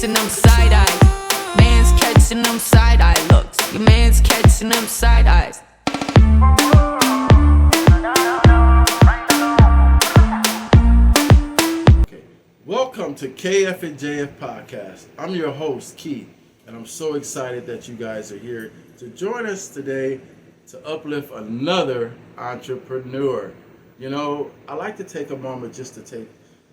catching them side eyes. Man's catching them side eye looks. Your man's catching them side eyes. Welcome to KF&JF podcast. I'm your host, Keith, and I'm so excited that you guys are here to join us today to uplift another entrepreneur. You know, I like to take a moment just to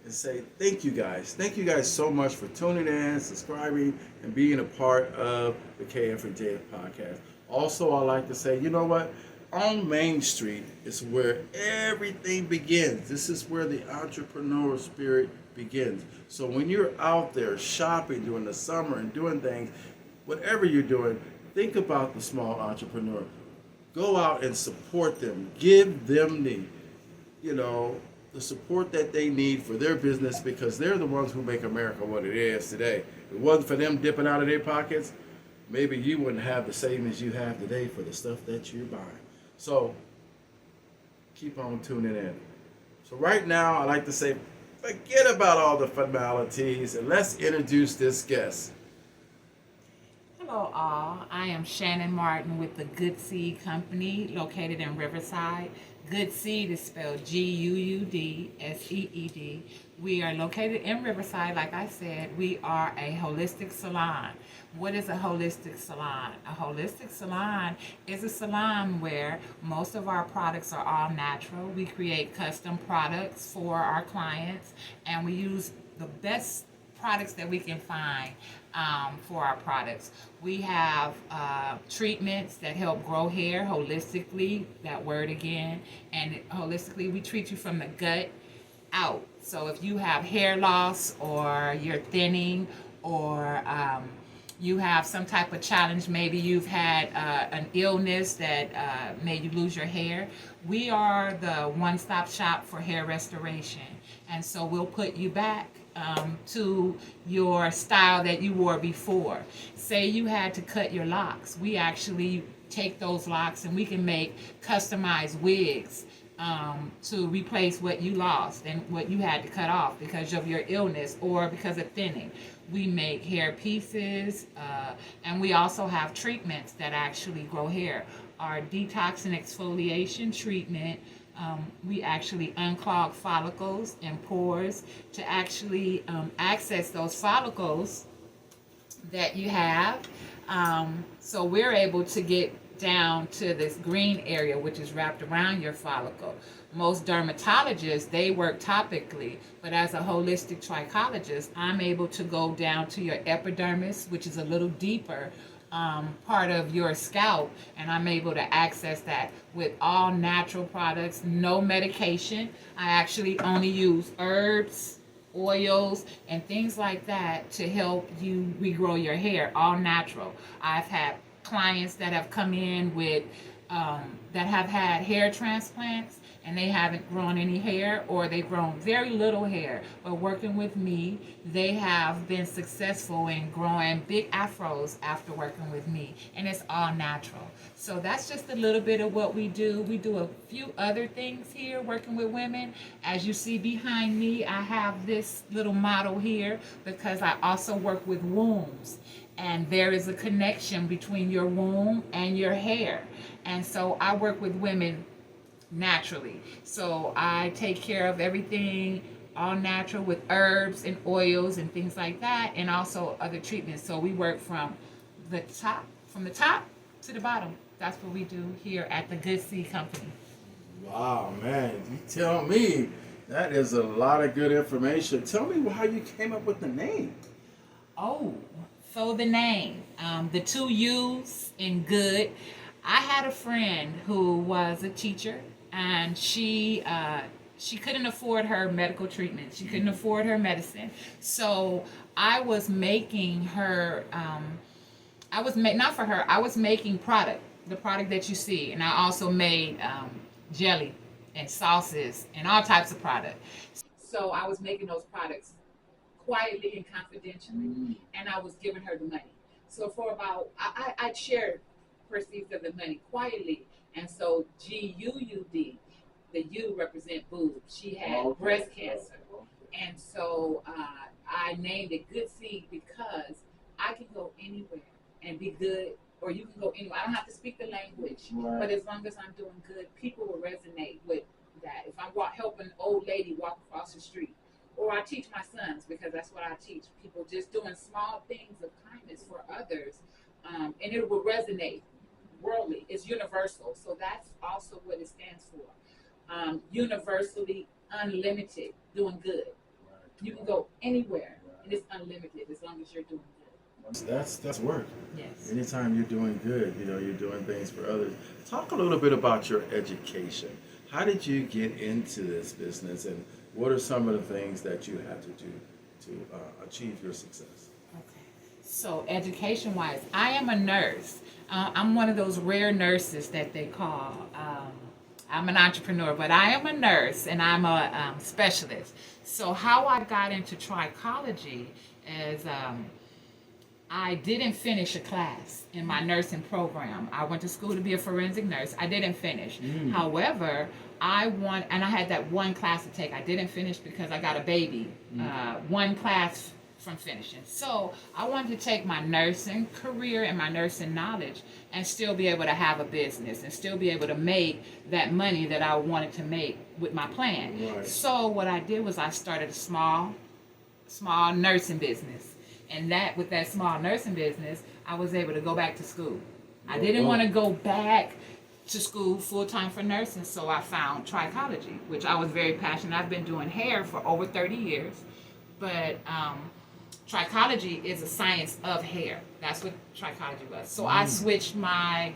say thank you guys. Thank you guys so much for tuning in, subscribing, and being a part of the KF&JF podcast. Also, I like to say, you know what? On Main Street is where everything begins. This is where the entrepreneurial spirit begins. So when you're out there shopping during the summer and doing things, whatever you're doing, think about the small entrepreneur. Go out and support them. Give them the support that they need for their business, because they're the ones who make America what it is today. If it wasn't for them dipping out of their pockets, maybe you wouldn't have the savings you have today for the stuff that you're buying. So keep on tuning in. So right now, I like to say, forget about all the formalities and let's introduce this guest. Hello all, I am Shannon Martin with the GUUDSEED company located in Riverside. GUUDSEED is spelled GUUDSEED. We are located in Riverside. Like I said, we are a holistic salon. What is a holistic salon? A holistic salon is a salon where most of our products are all natural. We create custom products for our clients, and we use the best products that we can find for our products. We have treatments that help grow hair holistically, that word again, and holistically we treat you from the gut out. So if you have hair loss, or you're thinning, or you have some type of challenge, maybe you've had an illness that made you lose your hair, we are the one-stop shop for hair restoration. And so we'll put you back to your style that you wore before. Say you had to cut your locks, we actually take those locks and we can make customized wigs to replace what you lost and what you had to cut off because of your illness or because of thinning. We make hair pieces, and we also have treatments that actually grow hair. Our detox and exfoliation treatment, we actually unclog follicles and pores to actually access those follicles that you have. So we're able to get down to this green area which is wrapped around your follicle. Most dermatologists, they work topically, but as a holistic trichologist, I'm able to go down to your epidermis, which is a little deeper part of your scalp, and I'm able to access that with all natural products, no medication. I actually only use herbs, oils, and things like that to help you regrow your hair, all natural. I've had clients that have come in with that have had hair transplants and they haven't grown any hair, or they've grown very little hair, but working with me, they have been successful in growing big afros after working with me, and it's all natural. So that's just a little bit of what we do. We do a few other things here working with women. As you see behind me, I have this little model here because I also work with wombs. And there is a connection between your womb and your hair. And so I work with women naturally. So I take care of everything all natural with herbs and oils and things like that, and also other treatments. So we work from the top to the bottom. That's what we do here at the GUUDSEED company. Wow, man, you tell me. That is a lot of good information. Tell me how you came up with the name. Oh, so the name, the two U's in good. I had a friend who was a teacher, and she couldn't afford her medical treatment. She couldn't afford her medicine. So I was making her, I was making the product that you see. And I also made jelly and sauces and all types of products. So I was making those products quietly and confidentially, and I was giving her the money. So for about, I shared proceeds of the money quietly, and so GUUD, the U represent boobs. She had breast cancer, and so I named it GUUDSEED because I can go anywhere and be good, or you can go anywhere. I don't have to speak the language, Right. but as long as I'm doing good, people will resonate with that. If I'm helping an old lady walk across the street, or I teach my sons, because that's what I teach people, just doing small things of kindness for others, and it will resonate worldly. It's universal, so that's also what it stands for. Universally unlimited, doing good. You can go anywhere, and it's unlimited as long as you're doing good. That's work. Yes. Anytime you're doing good, you're doing things for others. Talk a little bit about your education. How did you get into this business, and what are some of the things that you had to do to achieve your success? Okay. So education-wise, I am a nurse. I'm one of those rare nurses that they call. I'm an entrepreneur, but I am a nurse and I'm a specialist. So how I got into trichology is I didn't finish a class in my nursing program. I went to school to be a forensic nurse. I didn't finish. However, and I had that one class to take. I didn't finish because I got a baby. One class from finishing. So I wanted to take my nursing career and my nursing knowledge and still be able to have a business and still be able to make that money that I wanted to make with my plan. Right. So what I did was I started a small nursing business. And with that small nursing business, I was able to go back to school. I didn't want to go back to school full-time for nursing, so I found trichology, which I was very passionate. I've been doing hair for over 30 years, but trichology is a science of hair. That's what trichology was. So I switched my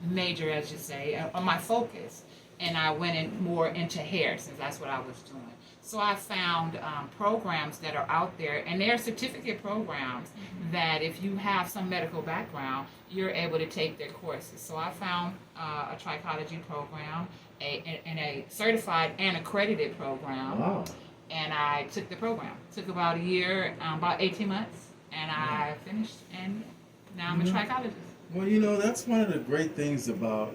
major, as you say, or my focus, and I went in more into hair since that's what I was doing. So I found programs that are out there, and they're certificate programs that if you have some medical background, you're able to take their courses. So I found a trichology program, and a certified and accredited program. Wow. And I took the program. Took about a year, about 18 months, and I finished, and now I'm a trichologist. Well, that's one of the great things about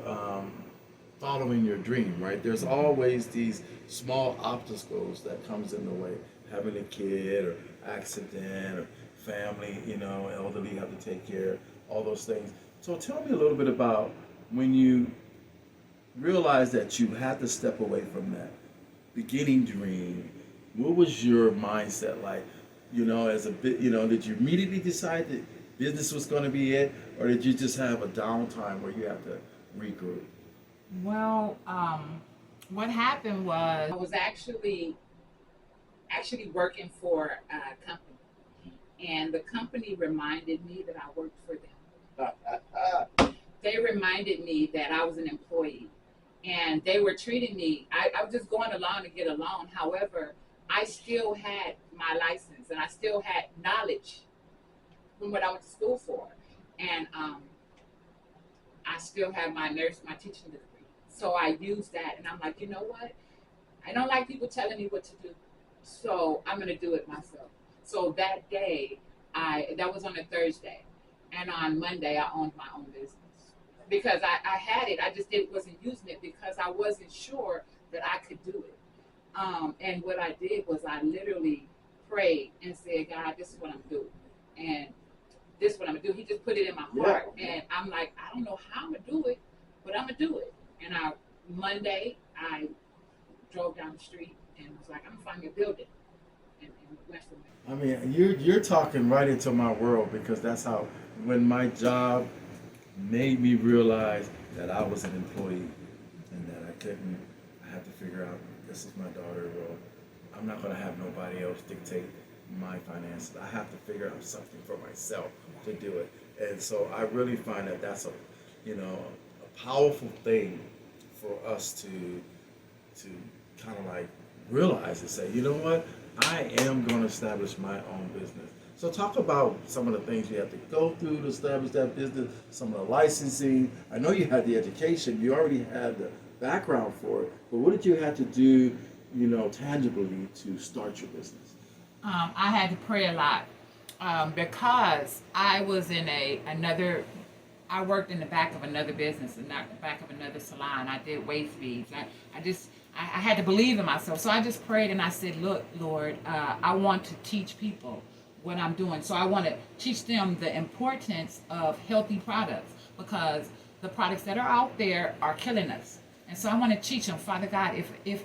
following your dream, right? There's always these small obstacles that comes in the way. Having a kid or accident or family, elderly you have to take care of, all those things. So tell me a little bit about when you realized that you had to step away from that beginning dream. What was your mindset like? As a bit, did you immediately decide that business was going to be it, or did you just have a downtime where you had to regroup? Well, what happened was I was actually working for a company, and the company reminded me that I worked for them. They reminded me that I was an employee, and they were treating me. I was just going along to get along. However, I still had my license, and I still had knowledge from what I went to school for, and I still have my teaching degree. So I used that, and I'm like, you know what? I don't like people telling me what to do, so I'm gonna do it myself. So that day, that was on a Thursday, and on Monday I owned my own business because I had it. I just wasn't using it because I wasn't sure that I could do it. And what I did was I literally prayed and said, God, this is what I'm doing, and this is what I'm gonna do. He just put it in my heart, and I'm like, I don't know how I'm gonna do it, but I'm gonna do it. And Monday, I drove down the street and was like, I'm gonna find me a building, and went from there. I mean, you're talking right into my world, because that's how, when my job made me realize that I was an employee and that I had to figure out, this is my daughter, well, I'm not gonna have nobody else dictate my finances. I have to figure out something for myself to do it. And so I really find that that's a powerful thing for us to kind of like realize and say, you know what, I am going to establish my own business. So talk about some of the things you have to go through to establish that business, some of the licensing. I know you had the education, you already had the background for it, but what did you have to do, tangibly to start your business? I had to pray a lot because I was in I worked in the back of another business, in the back of another salon. I did waist beads. I had to believe in myself. So I just prayed and I said, look, Lord, I want to teach people what I'm doing. So I want to teach them the importance of healthy products, because the products that are out there are killing us. And so I want to teach them, Father God, if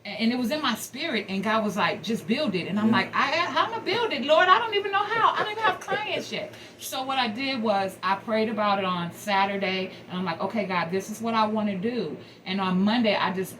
and it was in my spirit, and God was like, just build it. And I'm like, how am I build it, Lord? I don't even know how. I don't even have clients yet. So what I did was I prayed about it on Saturday, and I'm like, okay, God, this is what I want to do. And on Monday, I just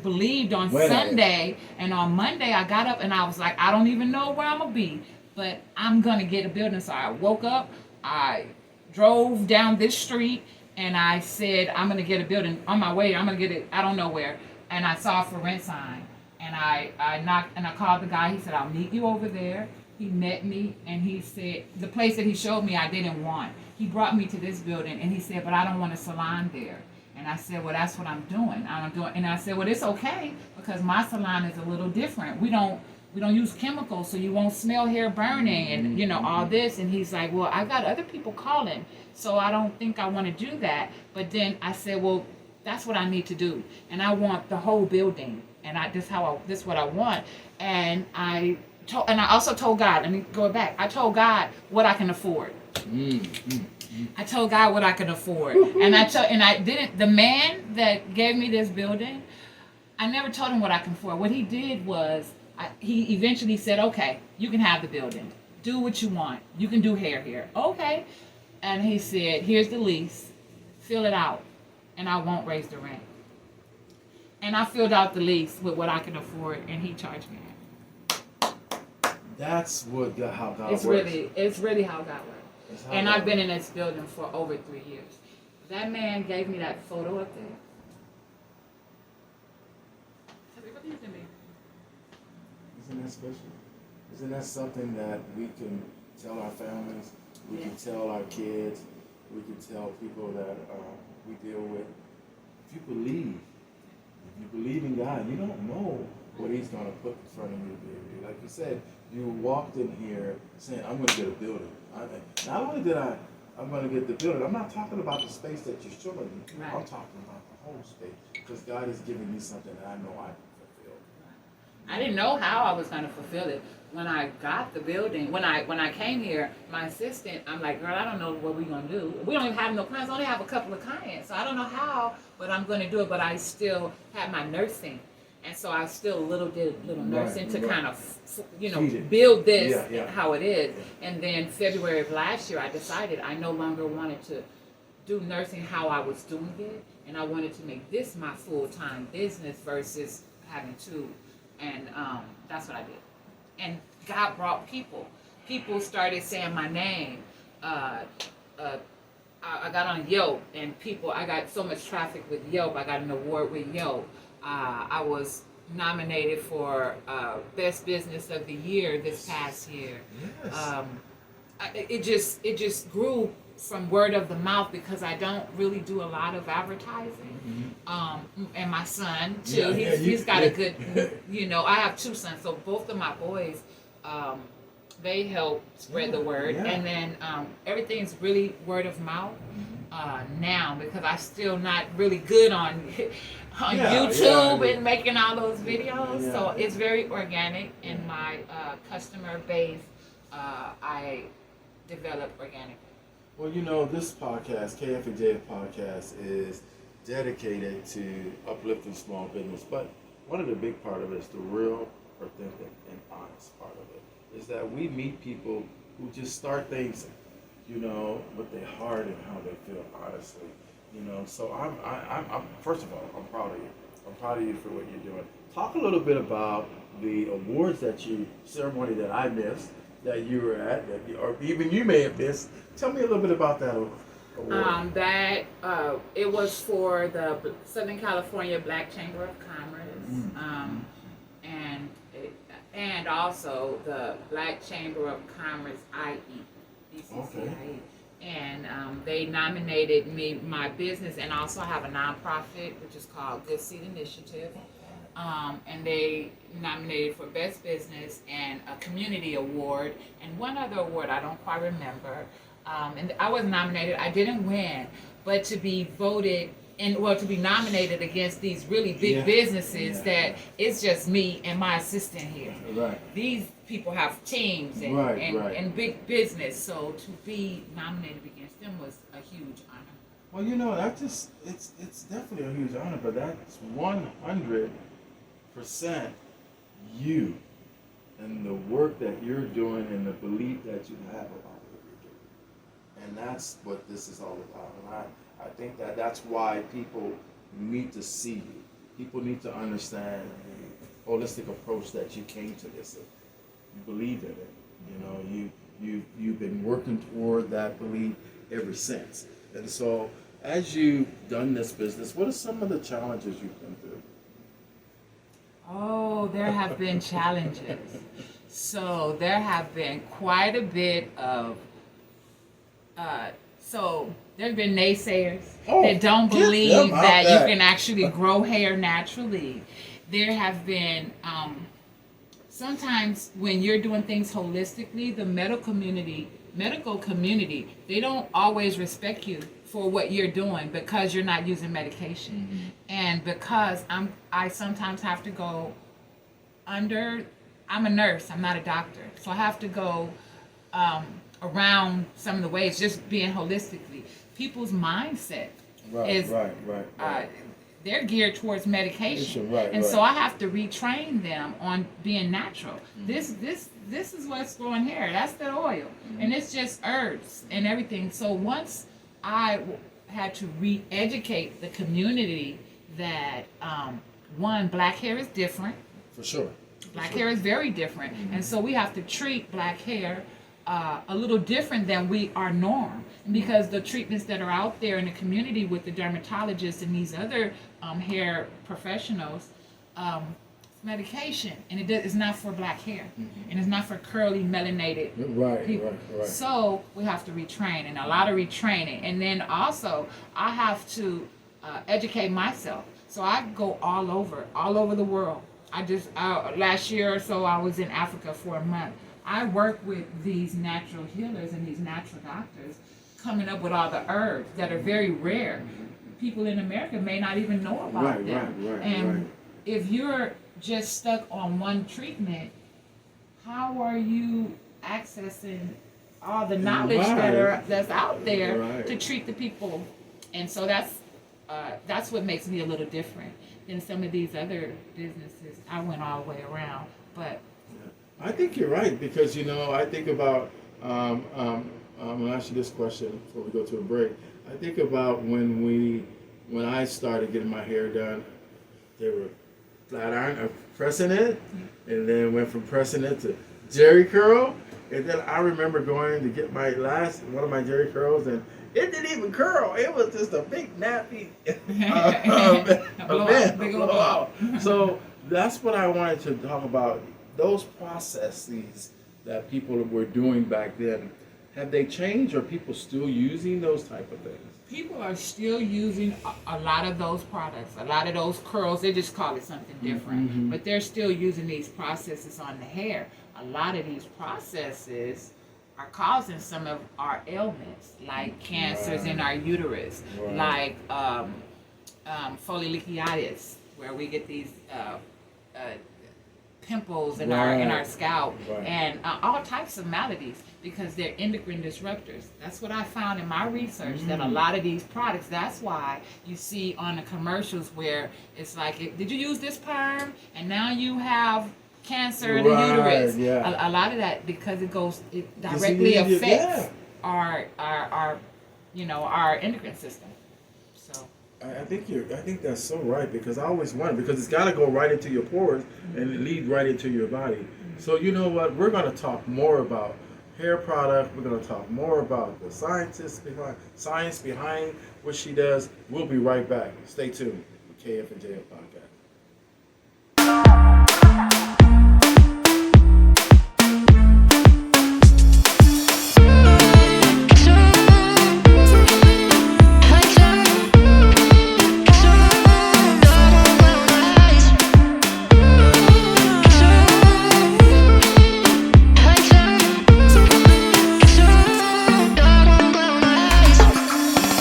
believed on Sunday, and on Monday I got up and I was like, I don't even know where I'm gonna be, but I'm gonna get a building. So I woke up, I drove down this street, and I said, I'm gonna get a building. On my way, I'm gonna get it, I don't know where. And I saw a for rent sign, and I knocked, and I called the guy. He said, I'll meet you over there. He met me, and he said, the place that he showed me I didn't want. He brought me to this building, and he said, but I don't want a salon there. And I said, well, that's what I'm doing. And I said, well, it's okay, because my salon is a little different. We don't use chemicals, so you won't smell hair burning and, all this. And he's like, well, I've got other people calling, so I don't think I want to do that. But then I said, well, that's what I need to do. And I want the whole building. And this is what I want. And I also told God, let me go back. I told God what I can afford. I told God what I could afford. And I didn't, the man that gave me this building, I never told him what I can afford. What he did was, he eventually said, okay, you can have the building. Do what you want. You can do hair here. Okay. And he said, here's the lease. Fill it out, and I won't raise the rent. And I filled out the lease with what I can afford, and he charged me that. That's how God works. It's really how God works. And I've been in this building for over 3 years. That man gave me that photo up there. Isn't that special? Isn't that something that we can tell our families? We can tell our kids. We can tell people that we deal with. If you believe in God, you don't know what He's going to put in front of you to be able to do. Like you said, you walked in here saying, I'm going to get a building. Not only did I'm going to get the building, I'm not talking about the space that you're showing me. Right. I'm talking about the whole space, because God is giving me something that I know I can fulfill. I didn't know how I was going to fulfill it. When I got the building, when I came here, my assistant, I'm like, girl, I don't know what we're going to do. We don't even have no clients. I only have a couple of clients. So I don't know how, but I'm going to do it. But I still have my nursing. And so I still did little nursing to kind of, build this how it is. And then February of last year, I decided I no longer wanted to do nursing how I was doing it. And I wanted to make this my full-time business versus having two. And that's what I did. And God brought people. People started saying my name. I got on Yelp, and I got so much traffic with Yelp. I got an award with Yelp. I was nominated for Best Business of the Year this past year. Yes. It just grew from word of the mouth, because I don't really do a lot of advertising. And my son too, he's got a good, I have two sons, so both of my boys, they help spread the word. And then everything's really word of mouth now, because I'm still not really good on YouTube and making all those videos. So it's very organic, and my customer base, I develop organically. Well, this podcast, KF&JF podcast, is dedicated to uplifting small business. But one of the big part of it is the real, authentic, and honest part of it. Is that we meet people who just start things, with their heart and how they feel, honestly. So I'm first of all, I'm proud of you. I'm proud of you for what you're doing. Talk a little bit about the awards ceremony that I missed, that you were at, or even you may have missed. Tell me a little bit about that award. It was for the Southern California Black Chamber of Commerce, and also the Black Chamber of Commerce IE, BCCIE. Okay. And they nominated me, my business, and also have a nonprofit which is called GUUDSEED Initiative. And they nominated for Best Business and a Community Award and one other award I don't quite remember. And I was nominated. I didn't win, but to be voted and well, to be nominated against these really big businesses that it's just me and my assistant here. Right. These people have teams and, and big business, so to be nominated against them was a huge honor. Well, you know, it's definitely a huge honor, but that's 100% you and the work that you're doing and the belief that you have about what you're doing. And that's what this is all about. And I think that that's why people need to see you. People need to understand the holistic approach that you came to this. You believe in it. You know, you've been working toward that belief ever since. And so, as you've done this business, what are some of the challenges you've been through? Oh, there have been challenges. So there have been quite a bit of, so there have been naysayers that don't believe that you can actually grow hair naturally. There have been, sometimes when you're doing things holistically, the medical community, they don't always respect you for what you're doing because you're not using medication. Mm-hmm. And because I sometimes have to go under, I'm a nurse, I'm not a doctor. So I have to go around some of the ways, just being holistically. People's mindset is, they're geared towards medication. So I have to retrain them on being natural. Mm-hmm. This is what's growing hair. That's the oil. Mm-hmm. And it's just herbs and everything. So once I had to re-educate the community that, one, black hair is different. For sure. Black hair is very different. Mm-hmm. And so we have to treat black hair a little different than we are norm. Because the treatments that are out there in the community with the dermatologists and these other hair professionals, medication, and it's not for black hair, and it's not for curly melanated people. Right. So we have to retrain, and a lot of retraining, and then also I have to educate myself. So I go all over the world. I just last year or so I was in Africa for a month. I work with these natural healers and these natural doctors, coming up with all the herbs that are very rare. People in America may not even know about them. If you're just stuck on one treatment, how are you accessing all the knowledge that's out there to treat the people? And so that's what makes me a little different than some of these other businesses. I went all the way around, but I think you're right, because I think about I'll ask you this question before we go to a break. I think about when I started getting my hair done, they were flat iron, pressing it, and then went from pressing it to jerry curl, and then I remember going to get one of my jerry curls, and it didn't even curl. It was just a big nappy blowout. So that's what I wanted to talk about. Those processes that people were doing back then, have they changed, or are people still using those type of things? People are still using a lot of those products, a lot of those curls. They just call it something different. Mm-hmm. But they're still using these processes on the hair. A lot of these processes are causing some of our ailments, like cancers in our uterus, like folliculitis, where we get these pimples in our scalp, and all types of maladies, because they're endocrine disruptors. That's what I found in my research, that a lot of these products, that's why you see on the commercials where it's like, did you use this perm? And now you have cancer in the uterus. A lot of that, because it directly affects our endocrine system. So I think that's so right, because I always wonder, because it's got to go right into your pores and lead right into your body. So you know what? We're going to talk more about hair product. We're going to talk more about the science behind what she does. We'll be right back. Stay tuned with KF&JF Podcast.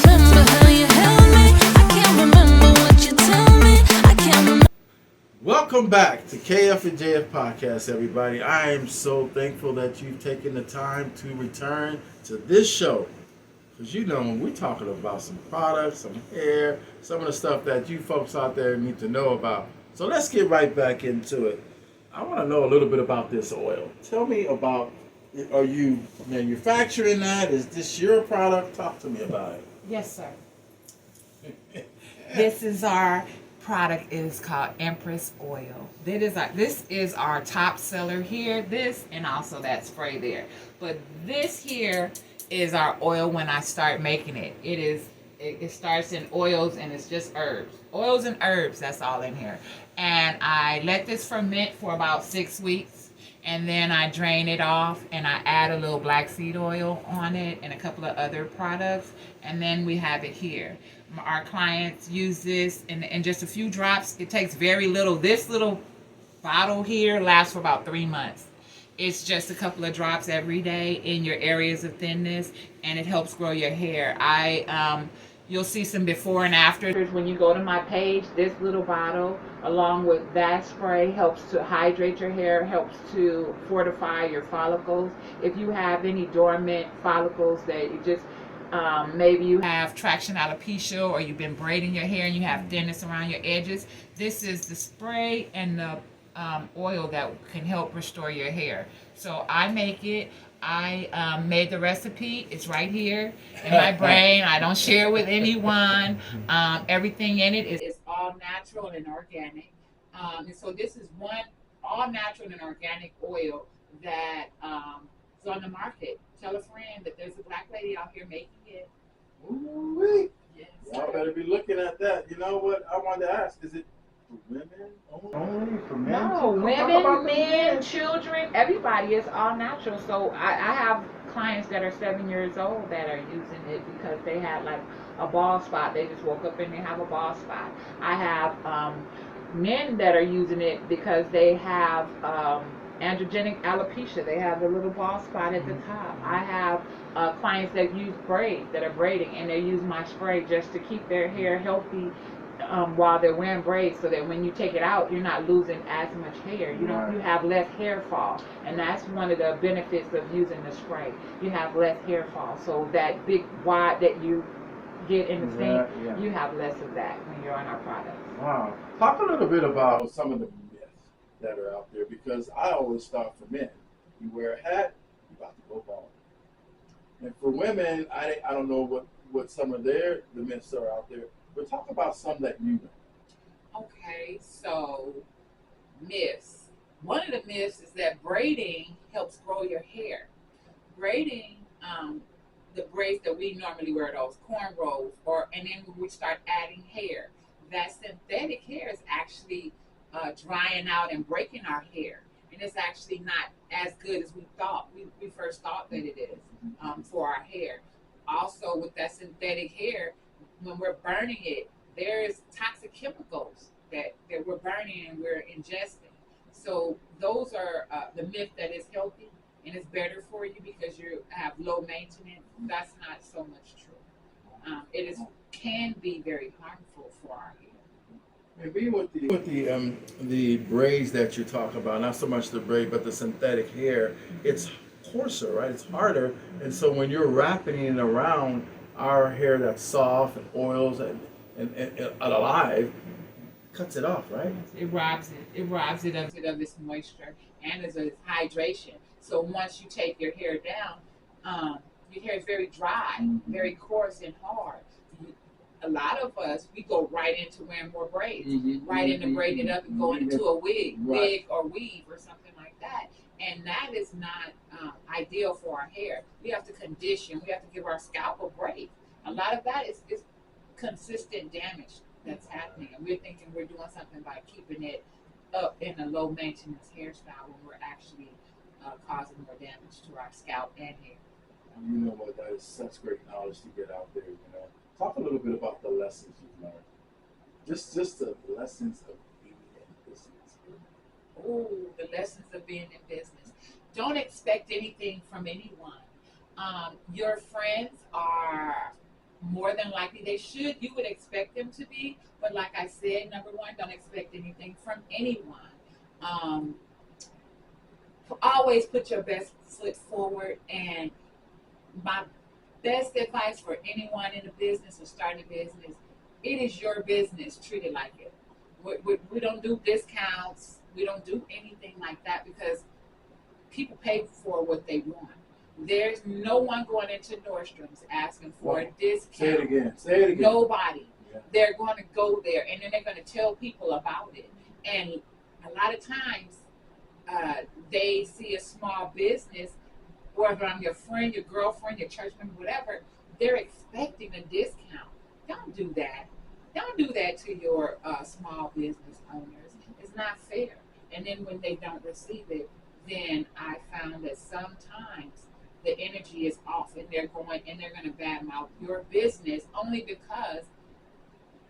Remember how you held me? I can't remember. back to KF&JF Podcast, everybody. I am so thankful that you've taken the time to return to this show. Because you know, we're talking about some products, some hair, some of the stuff that you folks out there need to know about. So let's get right back into it. I want to know a little bit about this oil. Tell me about, are you manufacturing that? Is this your product? Talk to me about it. Yes, sir. This is our product. It is called Empress Oil. This is our top seller here. This and also that spray there. But this here is our oil when I start making it. It starts in oils and it's just herbs. Oils and herbs, that's all in here. And I let this ferment for about 6 weeks. And then I drain it off and I add a little black seed oil on it and a couple of other products. And then we have it here. Our clients use this in just a few drops. It takes very little. This little bottle here lasts for about 3 months. It's just a couple of drops every day in your areas of thinness, and it helps grow your hair. You'll see some before and afters when you go to my page. This little bottle, along with that spray, helps to hydrate your hair, helps to fortify your follicles. If you have any dormant follicles that you just maybe you have traction alopecia or you've been braiding your hair and you have thinness around your edges, this is the spray and the oil that can help restore your hair. So I make it. I made the recipe. It's right here in my brain. I don't share it with anyone. Everything in it is all natural and organic. And so this is one all natural and organic oil that is on the market. Tell a friend that there's a black lady out here making it. Ooh-wee. Yes, Y'all better be looking at that. You know what I wanted to ask? Is it for women only? For men? No, too? women, men, children, everybody is all natural. So I have clients that are 7 years old that are using it because they had like a bald spot. They just woke up and they have a bald spot. I have men that are using it because they have androgenic alopecia. They have a little bald spot at the top. I have clients that use braids, that are braiding, and they use my spray just to keep their hair healthy while they're wearing braids, so that when you take it out, you're not losing as much hair. You have less hair fall, and that's one of the benefits of using the spray. You have less hair fall, so that big wad that you get in the sink, you have less of that when you're on our products. Wow. Talk a little bit about some of the myths that are out there, because I always thought for men, you wear a hat, you're about to go bald. And for women, I don't know what some of the myths are out there, but talk about some that you know. Okay, so myths. One of the myths is that braiding helps grow your hair. Braiding, the braids that we normally wear, those cornrows, and then when we start adding hair, that synthetic hair is actually drying out and breaking our hair, and it's actually not as good as we thought. We first thought that it is for our hair. Also, with that synthetic hair, when we're burning it, there's toxic chemicals that we're burning and we're ingesting. So those are the myth that it's healthy and it's better for you because you have low maintenance. That's not so much true. It can be very harmful for our hair. And being with the braids that you're talking about, not so much the braid, but the synthetic hair, it's coarser, right? It's harder, and so when you're wrapping it around our hair that's soft and oils and alive, cuts it off, right? It robs it of its moisture and of its hydration. So once you take your hair down, your hair is very dry, very coarse and hard. A lot of us, we go right into wearing more braids, right into braiding it up and going into a wig or weave or something like that. And that is not ideal for our hair. We have to condition. We have to give our scalp a break. A lot of that is consistent damage that's happening. And we're thinking we're doing something by keeping it up in a low maintenance hairstyle when we're actually causing more damage to our scalp and hair. You know what? That is such great knowledge to get out there. You know, talk a little bit about the lessons you've learned. Just the lessons of being in business. Oh, the lessons of being in business. Don't expect anything from anyone. Your friends are more than likely, you would expect them to be, but like I said, number one, don't expect anything from anyone. Um, always put your best foot forward. And my best advice for anyone in a business or starting a business, it is your business. Treat it like it. We don't do discounts. We don't do anything like that because people pay for what they want. There's no one going into Nordstrom's asking for a discount. Say it again. Say it again. Nobody. Yeah. They're going to go there and then they're going to tell people about it. And a lot of times they see a small business, whether I'm your friend, your girlfriend, your church member, whatever, they're expecting a discount. Don't do that. Don't do that to your small business owners. It's not fair. And then when they don't receive it, then I found that sometimes the energy is off and they're going to badmouth your business only because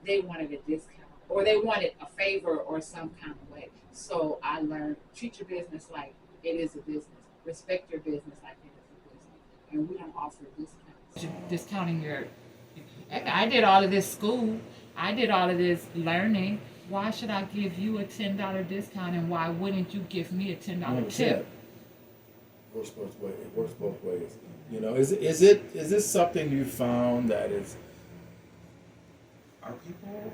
they wanted a discount or they wanted a favor or some kind of way. So I learned, treat your business like it is a business. Respect your business like it is a business. And we don't offer discounts. Discounting your, I did all of this school. I did all of this learning. Why should I give you a $10 discount and why wouldn't you give me a $10 tip? It works both ways. It works both ways. You know, is this something you found that is, are people,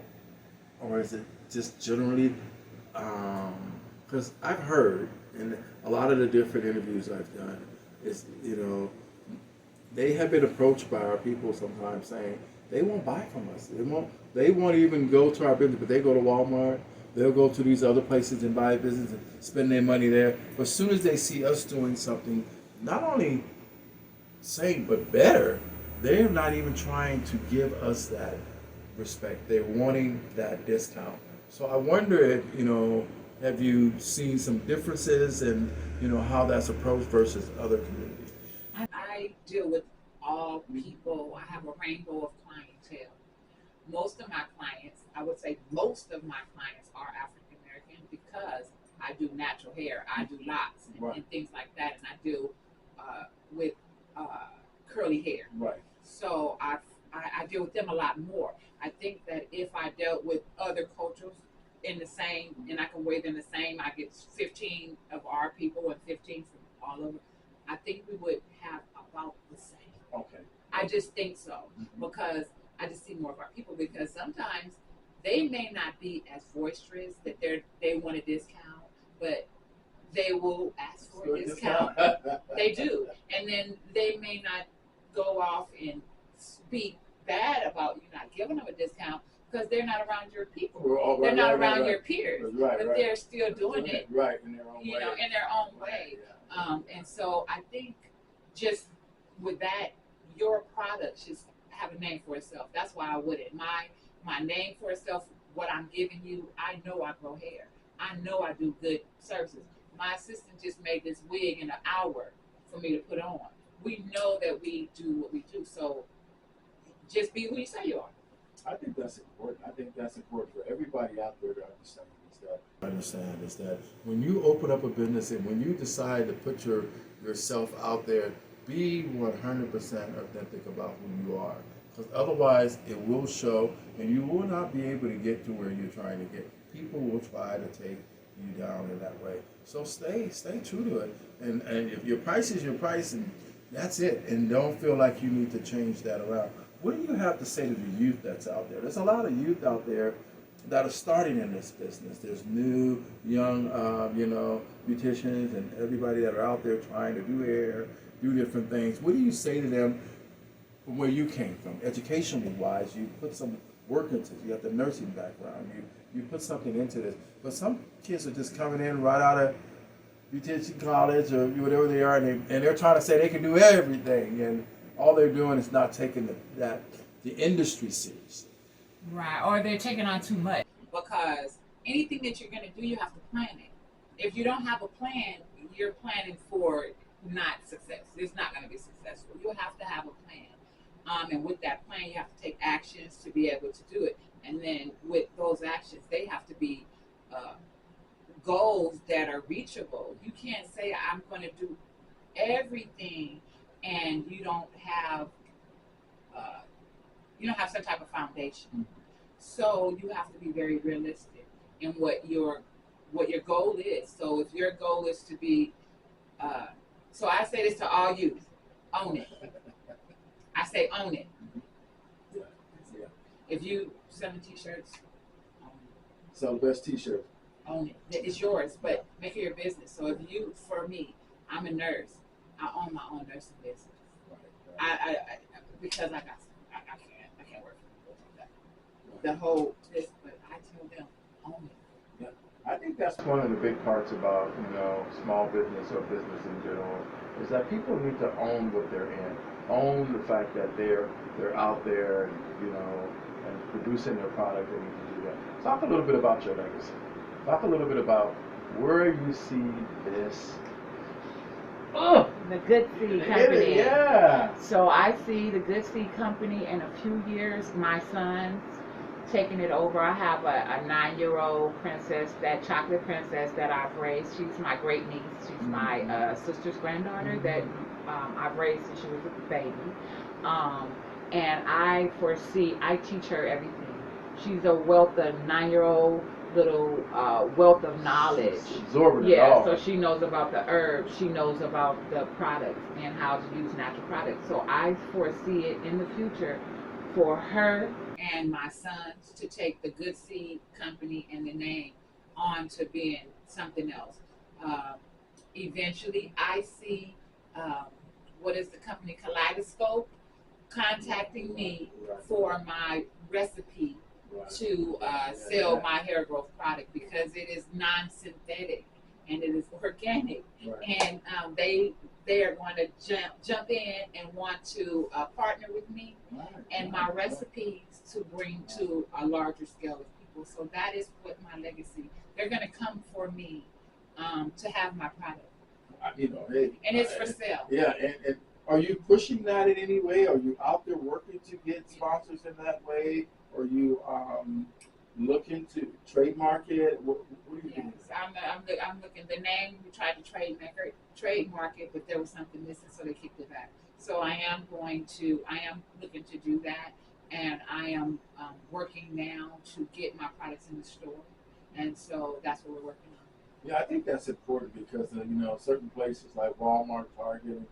or is it just generally, because I've heard in a lot of the different interviews I've done, is, you know, they have been approached by our people sometimes saying they won't buy from us. They won't even go to our business, but they go to Walmart. They'll go to these other places and buy a business and spend their money there. But as soon as they see us doing something, not only same but better, they're not even trying to give us that respect. They're wanting that discount. So I wonder if, you know, have you seen some differences in, you know, how that's approached versus other communities? I deal with all people. I have a rainbow of clientele. Most of my clients, I would say most of my clients are African American because I do natural hair, I do locks and things like that, and I deal with curly hair. Right. So I deal with them a lot more. I think that if I dealt with other cultures in the same, and I can weigh them the same, I get 15 of our people and 15 from all of them, I think we would have about the same. Okay. I just think so, because I just see more of our people, because sometimes they may not be as boisterous that they want a discount, but they will ask for a discount. They do. And then they may not go off and speak bad about you not giving them a discount because they're not around your people. They're not around your peers. But they're still doing it. Right, in their own way. You know, in their own way. Yeah. And so I think just with that, your product should have a name for itself. That's why I wouldn't. My name for itself, what I'm giving you, I know I grow hair. I know I do good services. My assistant just made this wig in an hour for me to put on. We know that we do what we do. So just be who you say you are. I think that's important. I think that's important for everybody out there to understand. Is that when you open up a business and when you decide to put yourself out there, be 100% authentic about who you are. Because otherwise, it will show, and you will not be able to get to where you're trying to get. People will try to take you down in that way. So stay true to it. And if your price is your price, and that's it. And don't feel like you need to change that around. What do you have to say to the youth that's out there? There's a lot of youth out there that are starting in this business. There's new, young, beauticians and everybody that are out there trying to do hair, do different things. What do you say to them from where you came from? Educationally wise, you put some work into it. You got the nursing background. You put something into this. But some kids are just coming in right out of beautician college or whatever they are, and they're trying to say they can do everything, and all they're doing is not taking the industry seriously. Right, or they're taking on too much. Because anything that you're going to do, you have to plan it. If you don't have a plan, you're planning for not success. It's not going to be successful. You have to have a plan. And with that plan, you have to take actions to be able to do it. And then with those actions, they have to be goals that are reachable. You can't say, I'm going to do everything, and you don't have some type of foundation. So you have to be very realistic in what you're what your goal is. So if your goal is to be, so I say this to all youth, own it. I say own it. Yeah. Yeah. If you sell t-shirts, own it. Sell the best t-shirt. Own it. It's yours, but make it your business. So if you, for me, I'm a nurse. I own my own nursing business. Right. I because I can't work for that. The whole this, but I tell them own it. I think that's one of the big parts about, small business or business in general, is that people need to own what they're in. Own the fact that they're out there and producing their product. They need to do that. Talk a little bit about your legacy. Talk a little bit about where you see this. The GUUDSEED company. Yeah. So I see the GUUDSEED company in a few years, my son's taking it over. I have a 9-year-old princess, that chocolate princess that I've raised. She's my great niece. She's my sister's granddaughter that I've raised since she was a baby. And I foresee, I teach her everything. She's a wealth of 9-year-old little wealth of knowledge. Absorbing it all. So she knows about the herbs, she knows about the products and how to use natural products. So I foresee it in the future for her and my sons to take the GUUDSEED company and the name on to being something else. Eventually, I see what is the company Kaleidoscope contacting me for my recipe to sell my hair growth product, because it is non-synthetic and it is organic, and they are going to jump in and want to partner with me and my recipes to bring to a larger scale of people. So that is what my legacy. They're going to come for me to have my product. And it's for sale. Yeah, and are you pushing that in any way? Are you out there working to get sponsors in that way? Are you looking to trademark it? What are you doing? Yes, I'm looking. The name, we tried to trademark it, but there was something missing, so they kicked it back. So I am looking to do that, and I am working now to get my products in the store, and so that's what we're working on. Yeah, I think that's important because certain places like Walmart, Target,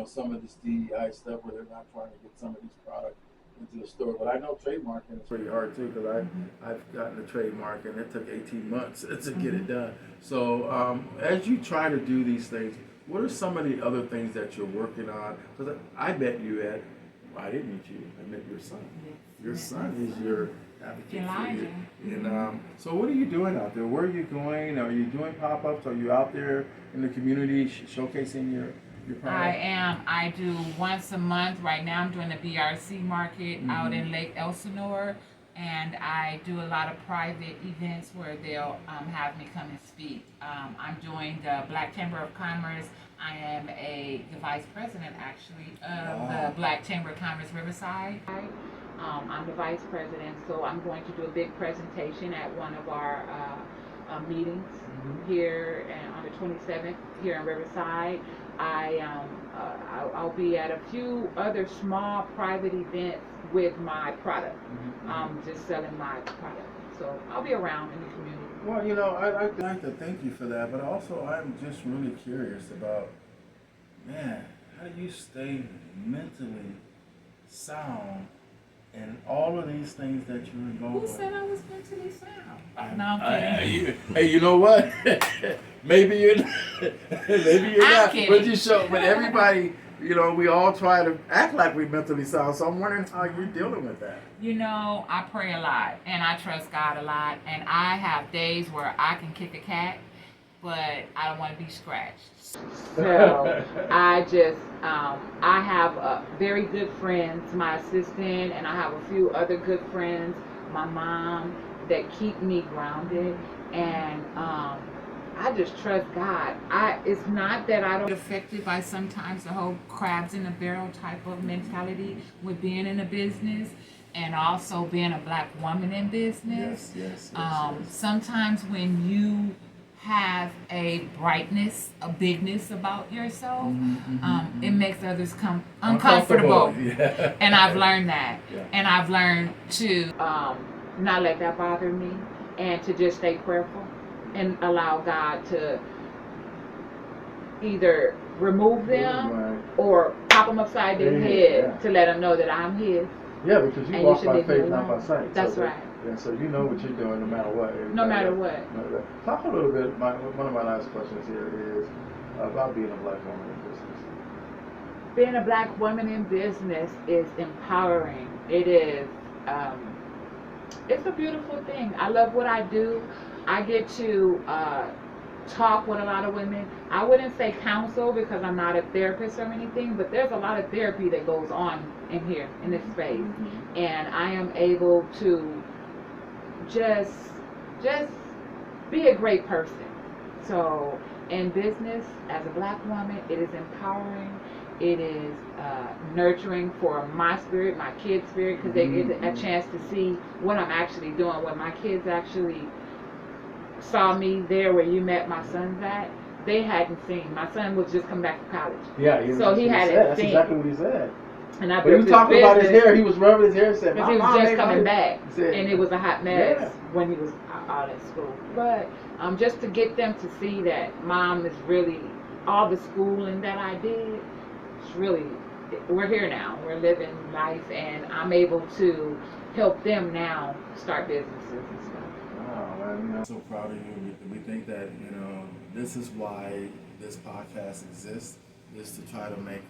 some of this DEI stuff where they're not trying to get some of these products into the store. But I know trademarking is pretty hard too, because I've gotten a trademark and it took 18 months to get it done. So as you try to do these things, what are some of the other things that you're working on? Because I met you I didn't meet you, I met your son. Your son is your advocate for you. And so what are you doing out there? Where are you going? Are you doing pop-ups? Are you out there in the community showcasing your product? I am. I do once a month. Right now I'm doing the BRC market out in Lake Elsinore, and I do a lot of private events where they'll have me come and speak. I'm doing the Black Chamber of Commerce. I am the vice president, actually, of the Black Chamber of Commerce Riverside. I'm the vice president, so I'm going to do a big presentation at one of our meetings here on the 27th here in Riverside. I'll be at a few other small private events with my product, just selling my product. So I'll be around in the community. Well, I'd like to thank you for that, but also I'm just really curious about, how do you stay mentally sound and all of these things that you're involved with? Who said I was mentally sound? No, I'm kidding. Hey, you know what? maybe you're not. Kidding. But everybody, we all try to act like we're mentally sound. So I'm wondering how you're dealing with that. I pray a lot and I trust God a lot, and I have days where I can kick a cat, but I don't want to be scratched. So I just, I have very good friends, my assistant, and I have a few other good friends, my mom, that keep me grounded, and I just trust God. It's not that I don't get affected by sometimes the whole crabs in a barrel type of mentality with being in a business, and also being a Black woman in business. Yes. Sometimes when you have a brightness, a bigness about yourself, it makes others come uncomfortable. Yeah. And I've learned that. Yeah. And I've learned to not let that bother me, and to just stay prayerful and allow God to either remove them Right. or pop them upside their Yeah, head yeah. to let them know that I'm His. Yeah, because you And walk you should by leave me faith, not by alone. sight. That's so, right. Yeah, so you know what you're doing no matter what. No matter Everybody what. knows that. Talk a little bit, one of my last questions here is about being a black woman in business. Being a black woman in business is empowering. It is, it's a beautiful thing. I love what I do. I get to talk with a lot of women. I wouldn't say counsel because I'm not a therapist or anything, but there's a lot of therapy that goes on in here, in this space. Mm-hmm. And I am able to just be a great person. So in business, as a black woman, it is empowering. It is nurturing for my spirit, my kids' spirit, because they get a chance to see what I'm actually doing. When my kids actually saw me there where you met my sons at, they hadn't seen. My son was just coming back from college. Yeah, so he hadn't That's seen. exactly what he said. And I But he was talking about his hair. He was rubbing his hair and said, because he was just coming back, and it was a hot mess Yeah. when he was out at school. But just to get them to see that mom is really, all the schooling that I did, it's really, we're here now. We're living life, and I'm able to help them now start businesses and stuff. Wow, man, I'm so proud of you. We think that, this is why this podcast exists, is to try to make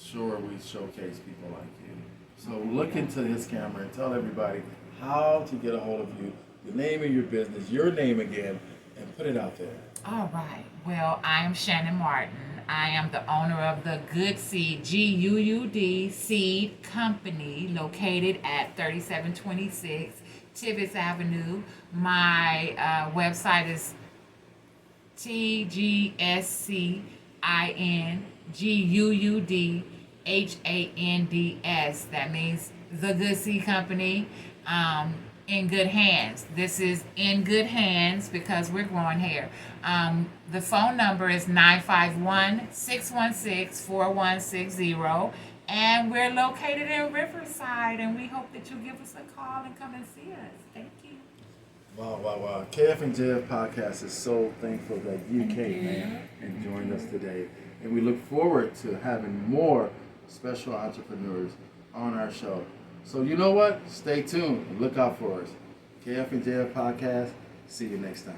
sure we showcase people like you. So look into this camera and tell everybody how to get a hold of you, the name of your business, your name again, and put it out there. All right. Well, I am Shannon Martin. I am the owner of the GUUDSEED, GUUD Seed Company, located at 3726 Tibbetts Avenue. My website is TGSCINGUUDHANDS. That means the GUUDSEED Company. In good hands. This is in good hands because we're growing hair. The phone number is 951-616-4160. And we're located in Riverside, and we hope that you give us a call and come and see us. Thank you. Wow. KF&JF podcast is so thankful that you came, man, and joined us today. And we look forward to having more special entrepreneurs on our show. So you know what? Stay tuned and look out for us. KF&JF podcast. See you next time.